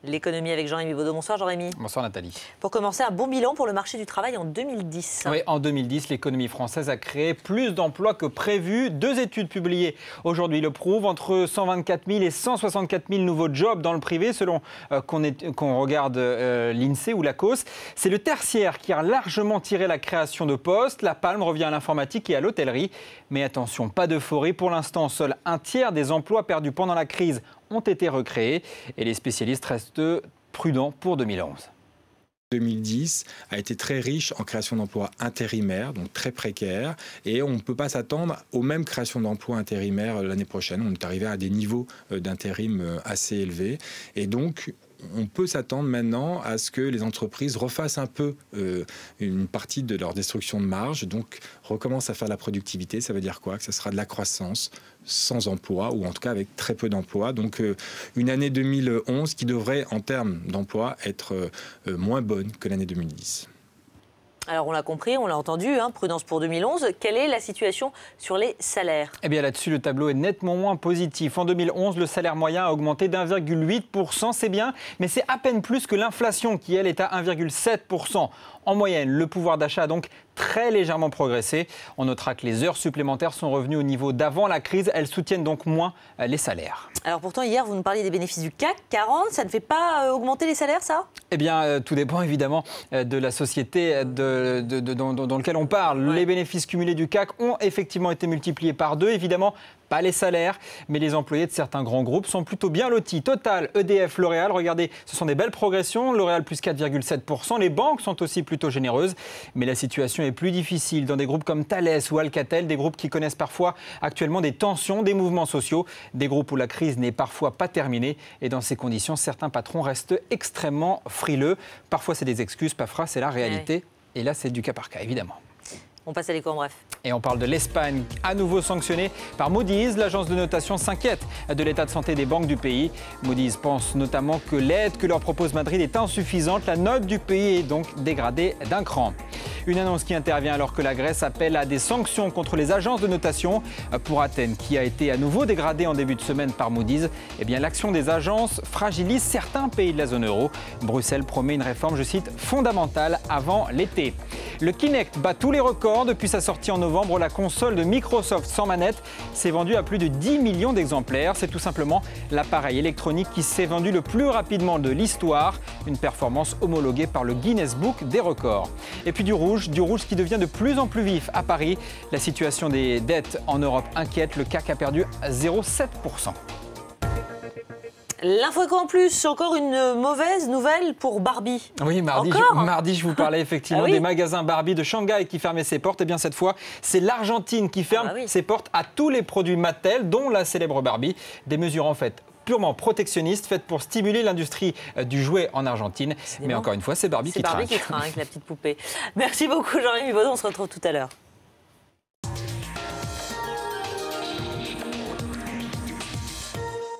L'économie avec Jean-Rémy Baudot. Bonsoir Jean-Rémy. Bonsoir Nathalie. Pour commencer, un bon bilan pour le marché du travail en 2010. Oui, en 2010, l'économie française a créé plus d'emplois que prévu. 2 études publiées aujourd'hui le prouvent, entre 124 000 et 164 000 nouveaux jobs dans le privé, selon qu'on regarde l'INSEE ou l'ACOS. C'est le tertiaire qui a largement tiré la création de postes. La palme revient à l'informatique et à l'hôtellerie. Mais attention, pas d'euphorie. Pour l'instant, seul un tiers des emplois perdus pendant la crise ont été recréés et les spécialistes restent prudents pour 2011. 2010 a été très riche en création d'emplois intérimaires, donc très précaires, et on ne peut pas s'attendre aux mêmes créations d'emplois intérimaires l'année prochaine. On est arrivé à des niveaux d'intérim assez élevés, et donc on peut s'attendre maintenant à ce que les entreprises refassent un peu une partie de leur destruction de marge, donc recommencent à faire de la productivité. Ça veut dire quoi? Que ce sera de la croissance sans emploi, ou en tout cas avec très peu d'emplois. Donc une année 2011 qui devrait, en termes d'emploi, être moins bonne que l'année 2010. Alors on l'a compris, on l'a entendu, prudence pour 2011. Quelle est la situation sur les salaires? Eh bien là-dessus, le tableau est nettement moins positif. En 2011, le salaire moyen a augmenté d'1,8%, c'est bien, mais c'est à peine plus que l'inflation qui, elle, est à 1,7%. En moyenne, le pouvoir d'achat a donc très légèrement progressé. On notera que les heures supplémentaires sont revenues au niveau d'avant la crise. Elles soutiennent donc moins les salaires. Alors pourtant, hier, vous nous parliez des bénéfices du CAC 40. Ça ne fait pas augmenter les salaires, ça? Eh bien, tout dépend évidemment de la société dans laquelle on parle. Ouais. Les bénéfices cumulés du CAC ont effectivement été multipliés par 2. Évidemment, pas les salaires, mais les employés de certains grands groupes sont plutôt bien lotis. Total, EDF, L'Oréal, regardez, ce sont des belles progressions. L'Oréal plus 4,7%. Les banques sont aussi plutôt généreuses. Mais la situation est plus difficile dans des groupes comme Thales ou Alcatel, des groupes qui connaissent parfois actuellement des tensions, des mouvements sociaux, des groupes où la crise n'est parfois pas terminée. Et dans ces conditions, certains patrons restent extrêmement frileux. Parfois, c'est des excuses, parfois, c'est la réalité. Ouais. Et là, c'est du cas par cas, évidemment. On passe à l'éco en bref. Et on parle de l'Espagne, à nouveau sanctionnée par Moody's. L'agence de notation s'inquiète de l'état de santé des banques du pays. Moody's pense notamment que l'aide que leur propose Madrid est insuffisante. La note du pays est donc dégradée d'un cran. Une annonce qui intervient alors que la Grèce appelle à des sanctions contre les agences de notation. Pour Athènes, qui a été à nouveau dégradée en début de semaine par Moody's, eh bien, l'action des agences fragilise certains pays de la zone euro. Bruxelles promet une réforme, je cite, fondamentale avant l'été. Le Kinect bat tous les records. Depuis sa sortie en novembre, la console de Microsoft sans manette s'est vendue à plus de 10 millions d'exemplaires. C'est tout simplement l'appareil électronique qui s'est vendu le plus rapidement de l'histoire. Une performance homologuée par le Guinness Book des records. Et puis du rouge qui devient de plus en plus vif à Paris. La situation des dettes en Europe inquiète. Le CAC a perdu 0,7%. L'info éco en plus, encore une mauvaise nouvelle pour Barbie. Oui, mardi, je vous parlais effectivement des magasins Barbie de Shanghai qui fermaient ses portes. Et bien cette fois, c'est l'Argentine qui ferme ses portes à tous les produits Mattel, dont la célèbre Barbie. Des mesures en fait purement protectionnistes, faites pour stimuler l'industrie du jouet en Argentine. Mais encore une fois, c'est Barbie qui trinque. C'est Barbie qui trinque, la petite poupée. Merci beaucoup Jean-Rémy Baudot, on se retrouve tout à l'heure.